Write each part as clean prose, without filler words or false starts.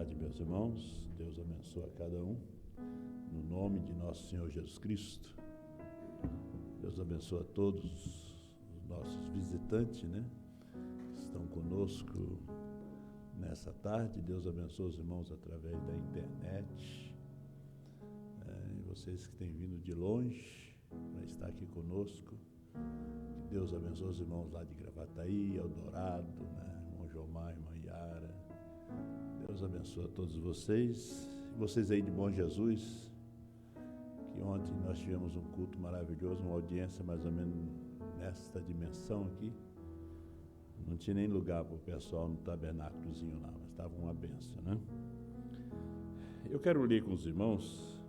tarde, meus irmãos. Deus abençoe a cada um. No nome de nosso Senhor Jesus Cristo. Deus abençoe a todos os nossos visitantes, que estão conosco nessa tarde. Deus abençoe os irmãos através da internet. E vocês que têm vindo de longe para estar aqui conosco. Que Deus abençoe os irmãos lá de Gravataí, Eldorado, irmão Jomar, irmã Yara. Deus abençoe a todos vocês. Vocês aí de Bom Jesus, que ontem nós tivemos um culto maravilhoso, uma audiência mais ou menos nesta dimensão aqui. Não tinha nem lugar para o pessoal no tabernáculozinho lá, mas estava uma benção, Eu quero ler com os irmãos,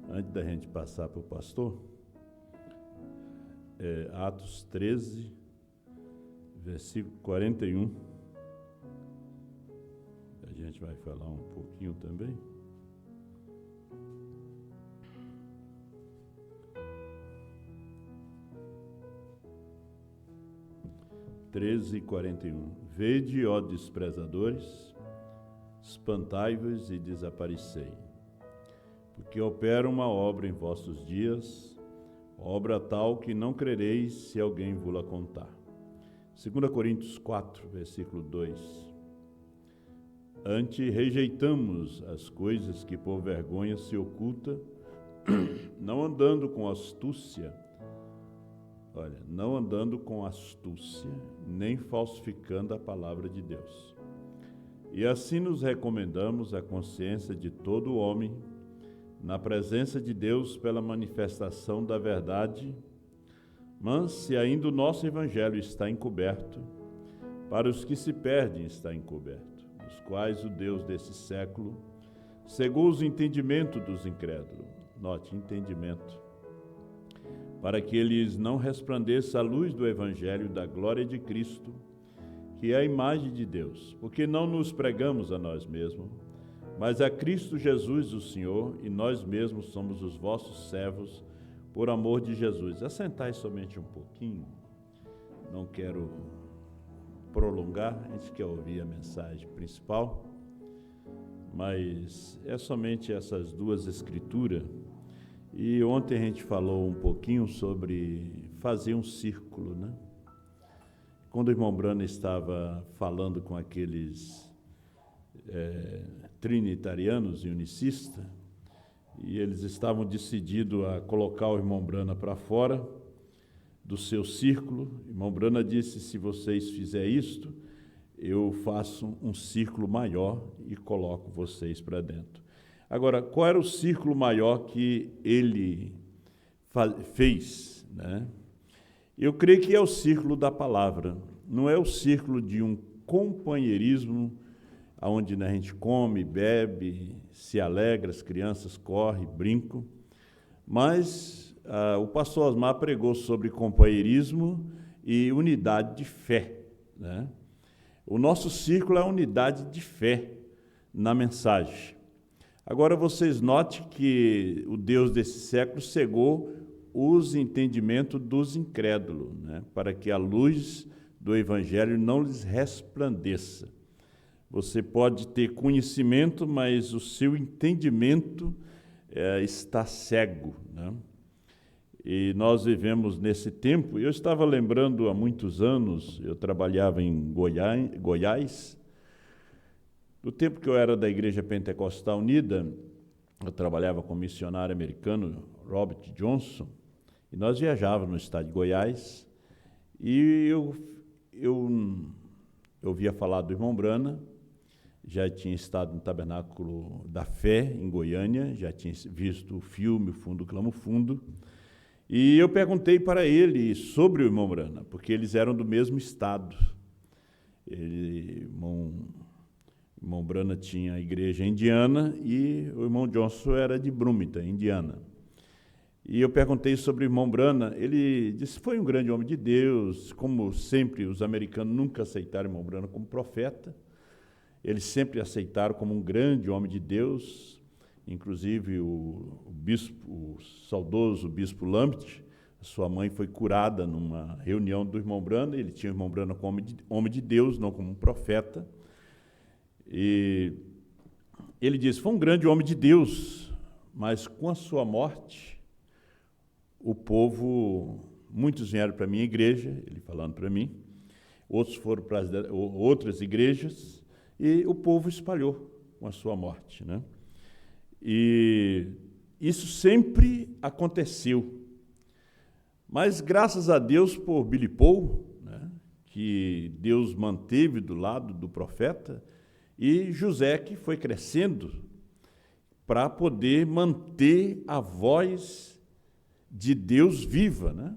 antes da gente passar para o pastor, Atos 13, versículo 41. A gente vai falar um pouquinho também. Treze e 41. Vede, ó desprezadores, espantai-vos e desaparecei, porque opera uma obra em vossos dias, obra tal que não crereis se alguém vô-la contar. 2 Coríntios 4, versículo 2. Antes rejeitamos as coisas que por vergonha se oculta, não andando com astúcia, nem falsificando a palavra de Deus. E assim nos recomendamos à consciência de todo homem, na presença de Deus pela manifestação da verdade, mas se ainda o nosso evangelho está encoberto, para os que se perdem está encoberto, os quais o Deus desse século cegou os entendimentos dos incrédulos. Note, entendimento. Para que eles não resplandeça a luz do evangelho da glória de Cristo, que é a imagem de Deus, porque não nos pregamos a nós mesmos, mas a Cristo Jesus, o Senhor, e nós mesmos somos os vossos servos, por amor de Jesus. Assentai somente um pouquinho, não quero prolongar, a gente quer ouvir a mensagem principal, mas é somente essas duas escrituras. E ontem a gente falou um pouquinho sobre fazer um círculo, Quando o irmão Brana estava falando com aqueles trinitarianos e unicistas, e eles estavam decididos a colocar o irmão Brana para fora do seu círculo. O irmão Brana disse: se vocês fizerem isto, eu faço um círculo maior e coloco vocês para dentro. Agora, qual era o círculo maior que ele fez? Eu creio que é o círculo da palavra, não é o círculo de um companheirismo, onde a gente come, bebe, se alegra, as crianças correm, brincam, mas o pastor Osmar pregou sobre companheirismo e unidade de fé. O nosso círculo é a unidade de fé na mensagem. Agora vocês notem que o Deus desse século cegou os entendimentos dos incrédulos, para que a luz do Evangelho não lhes resplandeça. Você pode ter conhecimento, mas o seu entendimento está cego. E nós vivemos nesse tempo. Eu estava lembrando, há muitos anos, eu trabalhava em Goiás. No tempo que eu era da Igreja Pentecostal Unida, eu trabalhava com o missionário americano Robert Johnson, e nós viajávamos no estado de Goiás, e eu ouvia falar do irmão Brana, já tinha estado no Tabernáculo da Fé, em Goiânia, já tinha visto o filme, o Fundo Clamo Fundo, e eu perguntei para ele sobre o irmão Brana, porque eles eram do mesmo estado. O irmão Brana tinha a igreja em Indiana e o irmão Johnson era de Bloomington, Indiana. E eu perguntei sobre o irmão Brana, ele disse que foi um grande homem de Deus, como sempre os americanos nunca aceitaram o irmão Brana como profeta, eles sempre aceitaram como um grande homem de Deus, inclusive o saudoso bispo Lambert, sua mãe foi curada numa reunião do irmão Brana, ele tinha o irmão Brana como homem de Deus, não como um profeta. E ele diz, foi um grande homem de Deus, mas com a sua morte, o povo, muitos vieram para a minha igreja, ele falando para mim, outros foram para outras igrejas, e o povo espalhou com a sua morte, né? E isso sempre aconteceu. Mas graças a Deus por Billy Paul, né, que Deus manteve do lado do profeta, e José que foi crescendo para poder manter a voz de Deus viva, né?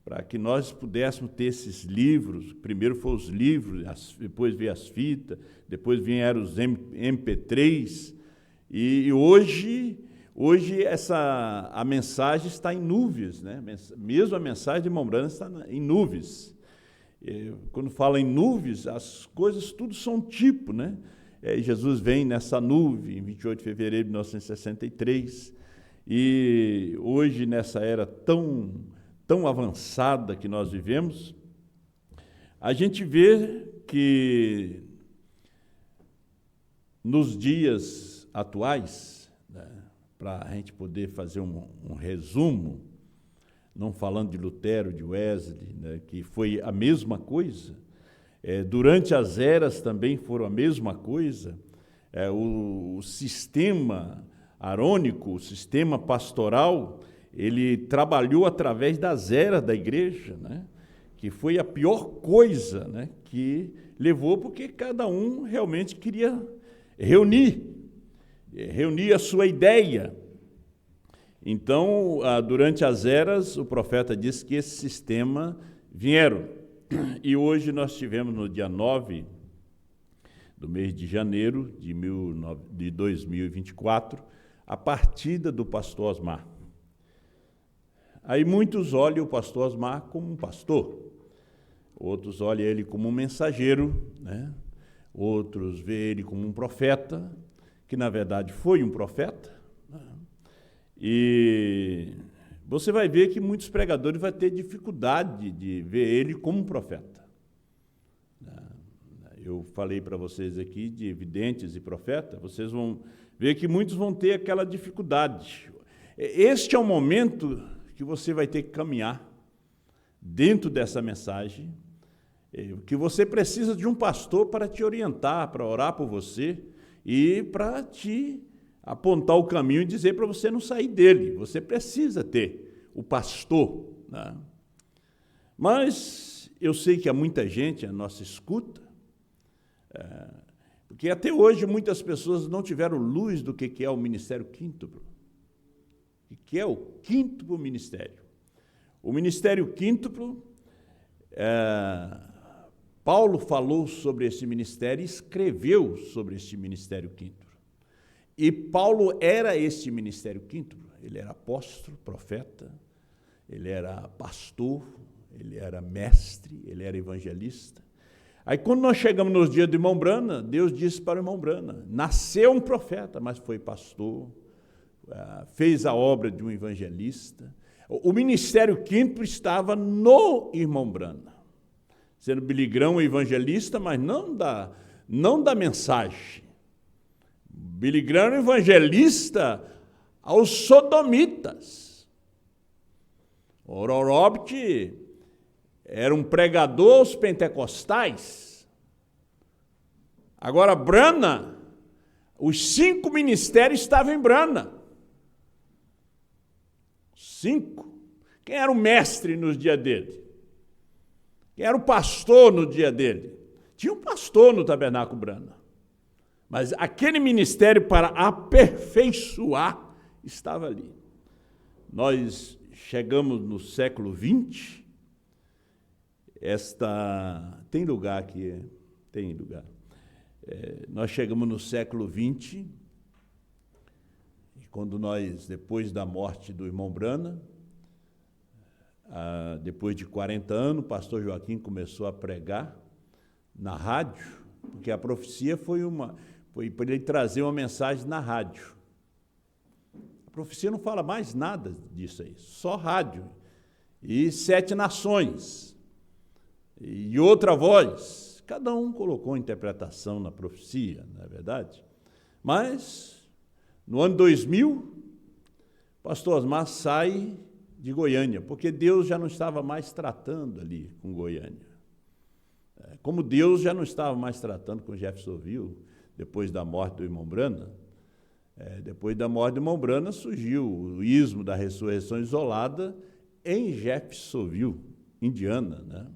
Para que nós pudéssemos ter esses livros. Primeiro foram os livros, depois veio as fitas, depois vieram os MP3, e hoje a mensagem está em nuvens, né? Mesmo a mensagem de Mombrana está em nuvens. Quando fala em nuvens, as coisas tudo são tipo, né? Jesus vem nessa nuvem, em 28 de fevereiro de 1963, e hoje, nessa era tão avançada que nós vivemos, a gente vê que nos dias atuais, né, para a gente poder fazer um resumo, não falando de Lutero, de Wesley, né, que foi a mesma coisa, durante as eras também foram a mesma coisa, o sistema arônico, o sistema pastoral, ele trabalhou através das eras da igreja, né, que foi a pior coisa, né, que levou, porque cada um realmente queria reunir a sua ideia. Então, durante as eras, o profeta disse que esse sistema vieram. E hoje nós tivemos, no dia 9 do mês de janeiro de 2024, a partida do pastor Osmar. Aí muitos olham o pastor Osmar como um pastor, outros olham ele como um mensageiro, né? Outros veem ele como um profeta, que na verdade foi um profeta, né? E você vai ver que muitos pregadores vão ter dificuldade de ver ele como um profeta. Eu falei para vocês aqui de videntes e profetas, vocês vão ver que muitos vão ter aquela dificuldade. Este é o momento que você vai ter que caminhar dentro dessa mensagem, que você precisa de um pastor para te orientar, para orar por você e para te apontar o caminho e dizer para você não sair dele. Você precisa ter o pastor, né? Mas eu sei que há muita gente, a nossa escuta, porque até hoje muitas pessoas não tiveram luz do que é o ministério quíntuplo. O que é o quíntuplo ministério? O ministério quíntuplo, Paulo falou sobre esse ministério e escreveu sobre esse ministério quíntuplo. E Paulo era esse ministério quíntuplo. Ele era apóstolo, profeta, ele era pastor, ele era mestre, ele era evangelista. Aí, quando nós chegamos nos dias de irmão Brana, Deus disse para o irmão Brana, nasceu um profeta, mas foi pastor, fez a obra de um evangelista. O ministério quíntuplo estava no irmão Brana, sendo Billy Graham um evangelista, mas não da mensagem. Billy Graham um evangelista aos sodomitas. Oral Roberts era um pregador aos pentecostais. Agora, Brana, os 5 ministérios estavam em Brana. 5. Quem era o mestre nos dias dele? Quem era o pastor no dia dele? Tinha um pastor no Tabernáculo Brana. Mas aquele ministério para aperfeiçoar estava ali. Nós chegamos no século XX. Tem lugar aqui? Tem lugar. Nós chegamos no século XX, quando nós, depois da morte do irmão Brana, depois de 40 anos, o pastor Joaquim começou a pregar na rádio, porque a profecia foi para ele trazer uma mensagem na rádio. A profecia não fala mais nada disso aí, só rádio. E 7 nações. E outra voz. Cada um colocou interpretação na profecia, não é verdade? Mas, no ano 2000, o pastor Osmar sai de Goiânia, porque Deus já não estava mais tratando ali com Goiânia. Como Deus já não estava mais tratando com Jeffersonville, depois da morte do irmão Brana, depois da morte do irmão Brana surgiu o ismo da ressurreição isolada em Jeffersonville, Indiana, né?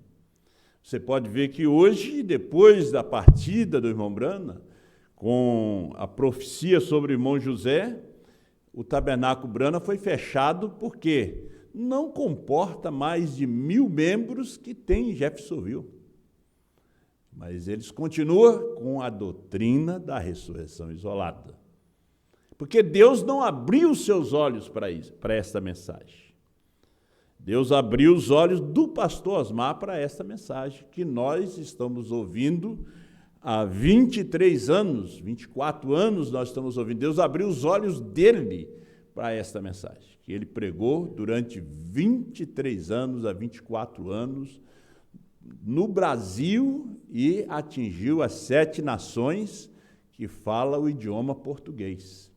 Você pode ver que hoje, depois da partida do irmão Brana, com a profecia sobre o irmão José, o tabernáculo Brana foi fechado porque não comporta mais de 1.000 membros que tem em Jeffersonville. Mas eles continuam com a doutrina da ressurreição isolada. Porque Deus não abriu os seus olhos para esta mensagem. Deus abriu os olhos do pastor Osmar para esta mensagem, que nós estamos ouvindo há 23 anos, 24 anos nós estamos ouvindo. Deus abriu os olhos dele para esta mensagem, que ele pregou durante 23 anos a 24 anos no Brasil e atingiu as 7 nações que falam o idioma português.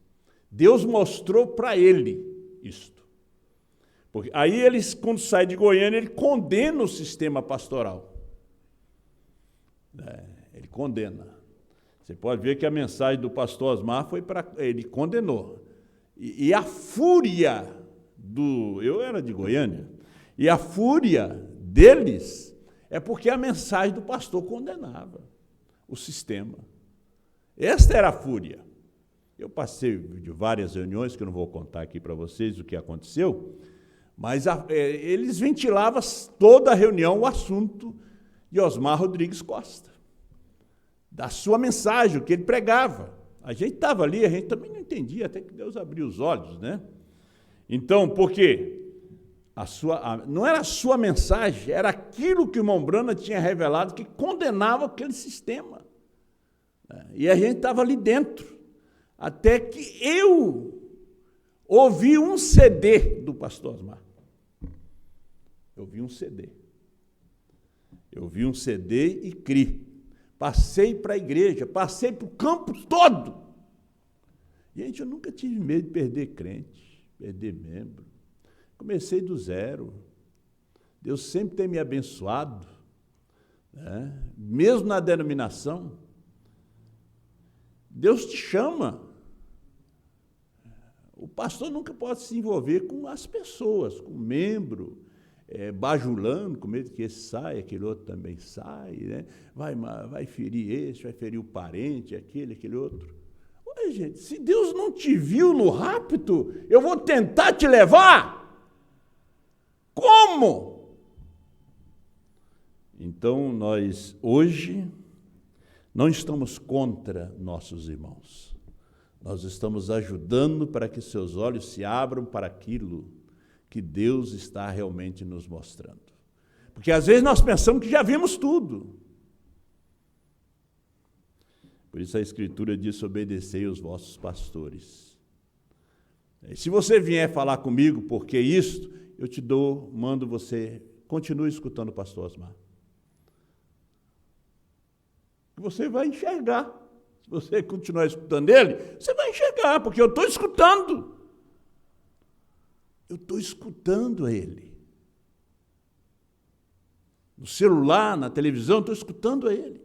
Deus mostrou para ele isto. Porque aí eles, quando sai de Goiânia, ele condena o sistema pastoral. Ele condena. Você pode ver que a mensagem do pastor Osmar foi para... Ele condenou. E a fúria do... Eu era de Goiânia. E a fúria deles é porque a mensagem do pastor condenava o sistema. Esta era a fúria. Eu passei de várias reuniões, que eu não vou contar aqui para vocês o que aconteceu, mas eles ventilavam toda a reunião o assunto de Osmar Rodrigues Costa, da sua mensagem, o que ele pregava. A gente estava ali, a gente também não entendia, até que Deus abriu os olhos, né? Então, por quê? Não era a sua mensagem, era aquilo que o irmão Brana tinha revelado que condenava aquele sistema. E a gente estava ali dentro, até que eu ouvi um CD do pastor Osmar. Eu vi um CD. Eu vi um CD e criei. Passei para a igreja, passei para o campo todo. Gente, eu nunca tive medo de perder crente, perder membro. Comecei do zero. Deus sempre tem me abençoado, né? Mesmo na denominação. Deus te chama. O pastor nunca pode se envolver com as pessoas, com o membro, bajulando, com medo que esse saia, aquele outro também sai, né? Vai ferir esse, vai ferir o parente, aquele outro. Olha, gente, se Deus não te viu no rapto, eu vou tentar te levar? Como? Então, nós hoje não estamos contra nossos irmãos. Nós estamos ajudando para que seus olhos se abram para aquilo que Deus está realmente nos mostrando. Porque às vezes nós pensamos que já vimos tudo. Por isso a Escritura diz: obedecei os vossos pastores. E se você vier falar comigo porque isto, eu te mando você, continue escutando o pastor Osmar. Você vai enxergar. Se você continuar escutando ele, você vai enxergar, porque eu estou escutando. Eu estou escutando ele. No celular, na televisão, estou escutando ele.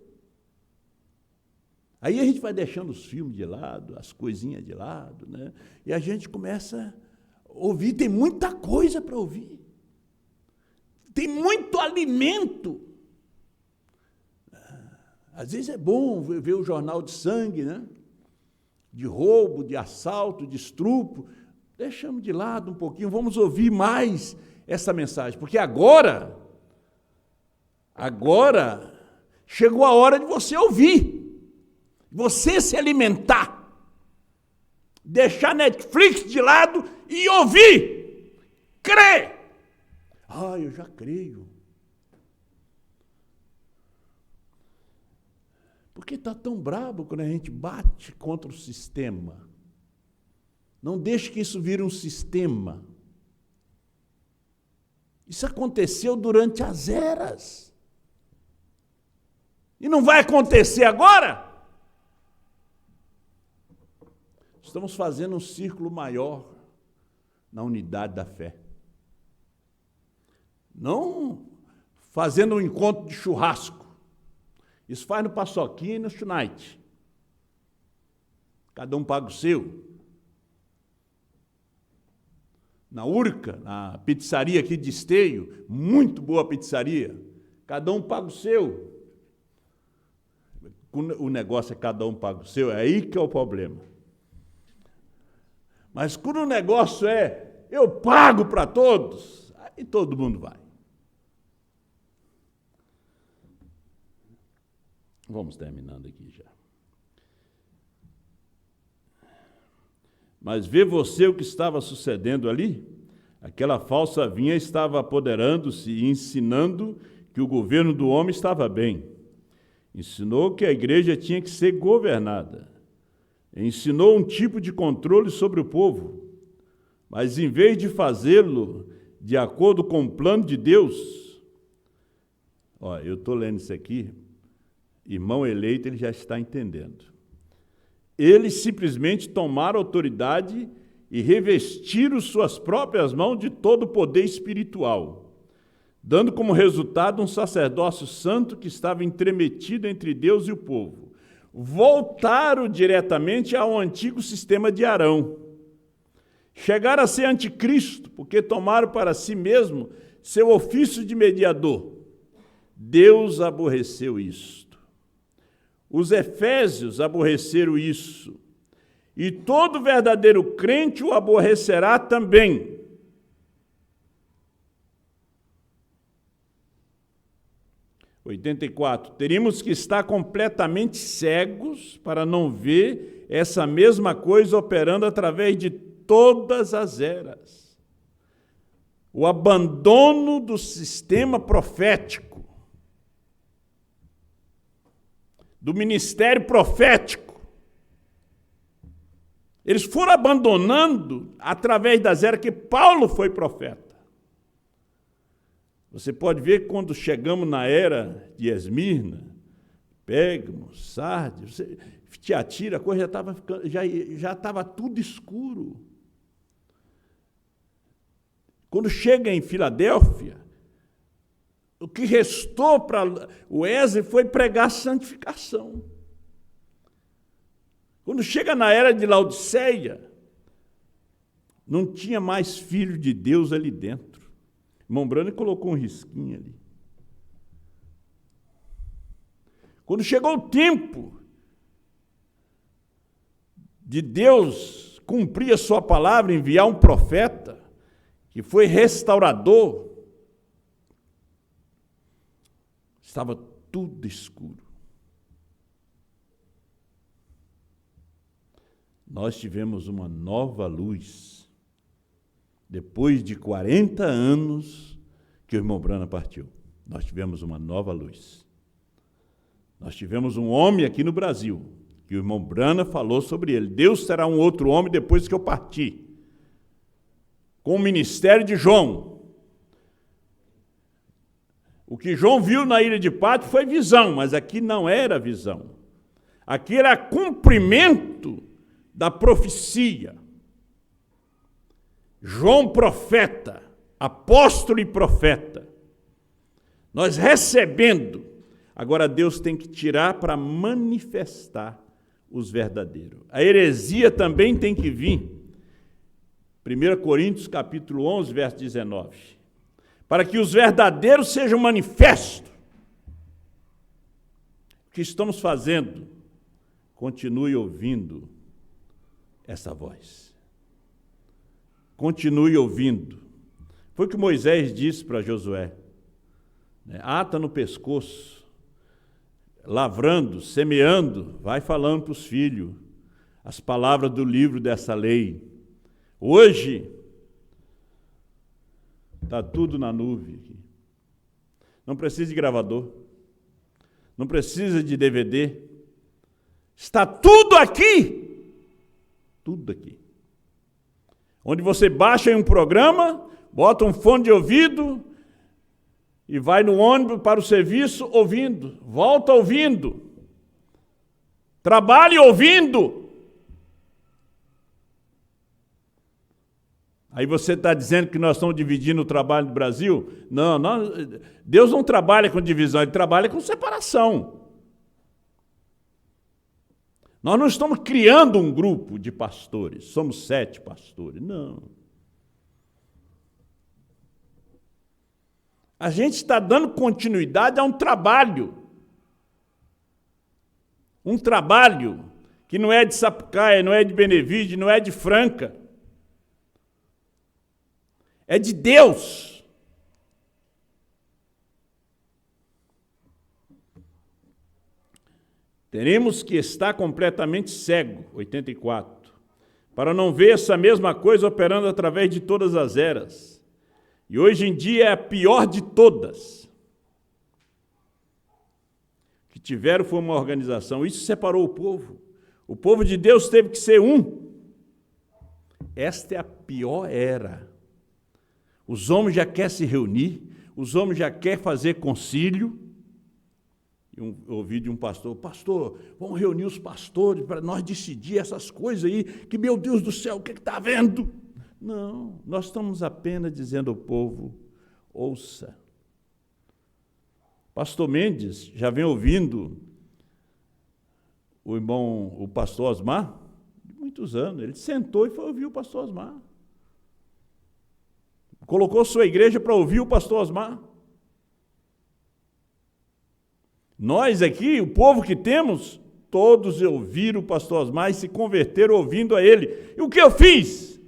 Aí a gente vai deixando os filmes de lado, as coisinhas de lado, né? E a gente começa a ouvir, tem muita coisa para ouvir. Tem muito alimento. Às vezes é bom ver o jornal de sangue, né? De roubo, de assalto, de estupro. Deixamos de lado um pouquinho, vamos ouvir mais essa mensagem, porque agora chegou a hora de você ouvir, você se alimentar, deixar Netflix de lado e ouvir, crer. Eu já creio. Por que está tão brabo quando a gente bate contra o sistema? Não deixe que isso vire um sistema. Isso aconteceu durante as eras. E não vai acontecer agora? Estamos fazendo um círculo maior na unidade da fé. Não fazendo um encontro de churrasco. Isso faz no Paçoquinha e no Tonight. Cada um paga o seu. Na Urca, na pizzaria aqui de Esteio, muito boa pizzaria, cada um paga o seu. O negócio é cada um paga o seu, é aí que é o problema. Mas quando o negócio é eu pago para todos, aí todo mundo vai. Vamos terminando aqui já. Mas vê você o que estava sucedendo ali? Aquela falsa vinha estava apoderando-se e ensinando que o governo do homem estava bem. Ensinou que a igreja tinha que ser governada. Ensinou um tipo de controle sobre o povo. Mas em vez de fazê-lo de acordo com o plano de Deus, eu estou lendo isso aqui, irmão eleito, ele já está entendendo. Eles simplesmente tomaram autoridade e revestiram suas próprias mãos de todo o poder espiritual, dando como resultado um sacerdócio santo que estava entremetido entre Deus e o povo. Voltaram diretamente ao antigo sistema de Arão. Chegaram a ser anticristo, porque tomaram para si mesmo seu ofício de mediador. Deus aborreceu isto. Os efésios aborreceram isso. E todo verdadeiro crente o aborrecerá também. Teríamos que estar completamente cegos para não ver essa mesma coisa operando através de todas as eras. O abandono do sistema profético, do ministério profético. Eles foram abandonando através das eras que Paulo foi profeta. Você pode ver que quando chegamos na era de Esmirna, Pérgamo, Sardes, Tiatira, a coisa já estava tudo escuro. Quando chega em Filadélfia, o que restou para o Wesley foi pregar santificação. Quando chega na era de Laodiceia, não tinha mais filho de Deus ali dentro. Irmão Brano colocou um risquinho ali. Quando chegou o tempo de Deus cumprir a sua palavra, enviar um profeta, que foi restaurador, estava tudo escuro. Nós tivemos uma nova luz, depois de 40 anos que o irmão Brana partiu. Nós tivemos uma nova luz. Nós tivemos um homem aqui no Brasil, que o irmão Brana falou sobre ele. Deus será um outro homem depois que eu partir. Com o ministério de João. O que João viu na ilha de Patmos foi visão, mas aqui não era visão. Aqui era cumprimento da profecia. João profeta, apóstolo e profeta. Nós recebendo. Agora Deus tem que tirar para manifestar os verdadeiros. A heresia também tem que vir. 1 Coríntios capítulo 11, verso 19. Para que os verdadeiros sejam manifestos. O que estamos fazendo? Continue ouvindo essa voz. Continue ouvindo. Foi o que Moisés disse para Josué. Ata no pescoço, lavrando, semeando, vai falando para os filhos as palavras do livro dessa lei. Hoje, está tudo na nuvem aqui. Não precisa de gravador. Não precisa de DVD. Está tudo aqui. Tudo aqui. Onde você baixa em um programa, bota um fone de ouvido e vai no ônibus para o serviço ouvindo. Volta ouvindo. Trabalhe ouvindo. Aí você está dizendo que nós estamos dividindo o trabalho do Brasil? Não, Deus não trabalha com divisão, Ele trabalha com separação. Nós não estamos criando um grupo de pastores, somos 7 pastores, não. A gente está dando continuidade a um trabalho que não é de Sapucaia, não é de Benevide, não é de Franca, é de Deus. Teremos que estar completamente cego, 84, para não ver essa mesma coisa operando através de todas as eras. E hoje em dia é a pior de todas. O que tiveram foi uma organização, isso separou o povo. O povo de Deus teve que ser um. Esta é a pior era. Os homens já querem se reunir, os homens já querem fazer concílio. Eu ouvi de um pastor, vamos reunir os pastores para nós decidir essas coisas aí, que, meu Deus do céu, o que está havendo? Não, nós estamos apenas dizendo ao povo, ouça. Pastor Mendes já vem ouvindo o pastor Osmar, de muitos anos, ele sentou e foi ouvir o pastor Osmar. Colocou sua igreja para ouvir o pastor Osmar. Nós aqui, o povo que temos, todos ouviram o pastor Osmar e se converteram ouvindo a ele. E o que eu fiz?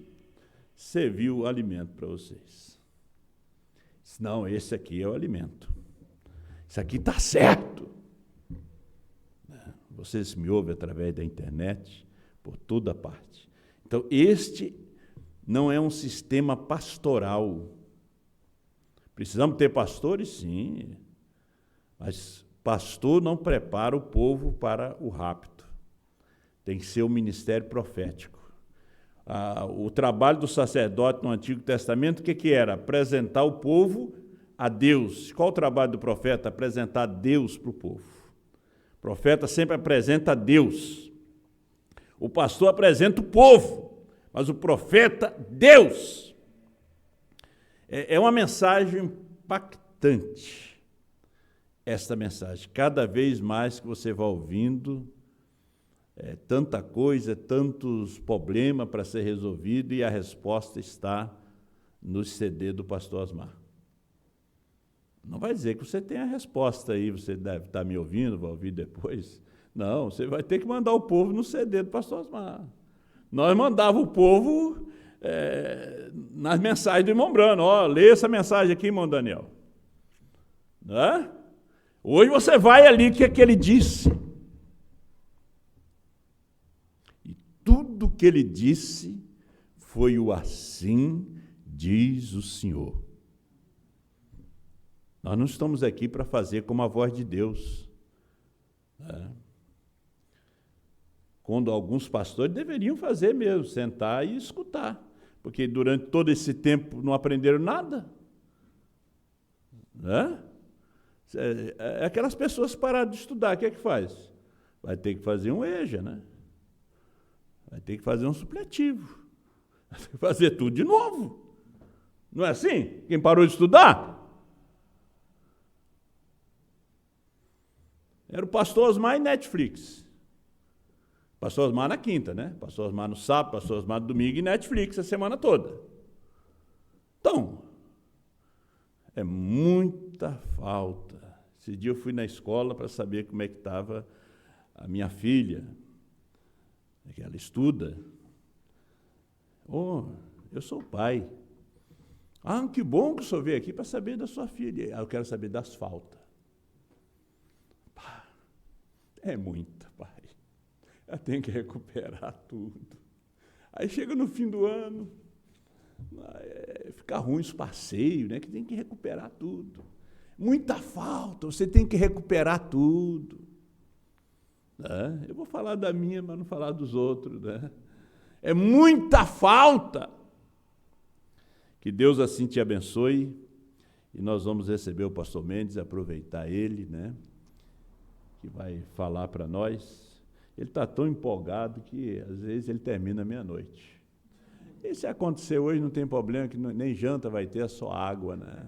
Serviu o alimento para vocês. Não, esse aqui é o alimento. Isso aqui está certo. Vocês me ouvem através da internet, por toda parte. Então, este não é um sistema pastoral. Precisamos ter pastores? Sim. Mas pastor não prepara o povo para o rapto. Tem que ser o ministério profético. O trabalho do sacerdote no Antigo Testamento, o que era? Apresentar o povo a Deus. Qual o trabalho do profeta? Apresentar Deus para o povo. O profeta sempre apresenta Deus. O pastor apresenta o povo. Mas o profeta, Deus. É uma mensagem impactante, esta mensagem. Cada vez mais que você vai ouvindo, tanta coisa, tantos problemas para ser resolvido, e a resposta está no CD do pastor Osmar. Não vai dizer que você tem a resposta aí, você deve estar me ouvindo, vai ouvir depois. Não, você vai ter que mandar o povo no CD do pastor Osmar. Nós mandávamos o povo nas mensagens do irmão Brano. Lê essa mensagem aqui, irmão Daniel. Né? Hoje você vai ali, o que é que ele disse? E tudo que ele disse foi o assim diz o Senhor. Nós não estamos aqui para fazer como a voz de Deus. Né? Quando alguns pastores deveriam fazer mesmo, sentar e escutar, porque durante todo esse tempo não aprenderam nada. Né? Aquelas pessoas pararam de estudar, o que é que faz? Vai ter que fazer um EJA, né? Vai ter que fazer um supletivo, vai ter que fazer tudo de novo. Não é assim? Quem parou de estudar? Era o pastor Osmar e Netflix. Pastor Osmar na quinta, né? Pastor Osmar no sábado, pastor Osmar no domingo e Netflix a semana toda. Então, é muita falta. Esse dia eu fui na escola para saber como é que estava a minha filha, que ela estuda. Eu sou o pai. Que bom que o senhor veio aqui para saber da sua filha. Eu quero saber das faltas. É muita, pai. Eu tenho que recuperar tudo. Aí chega no fim do ano, fica ruim os passeios, né? Que tem que recuperar tudo. Muita falta, você tem que recuperar tudo. Né? Eu vou falar da minha, mas não falar dos outros. Né? É muita falta. Que Deus assim te abençoe. E nós vamos receber o pastor Mendes, aproveitar ele, né? Que vai falar para nós. Ele está tão empolgado que, às vezes, ele termina meia-noite. E se acontecer hoje, não tem problema, que nem janta vai ter, é só água, né?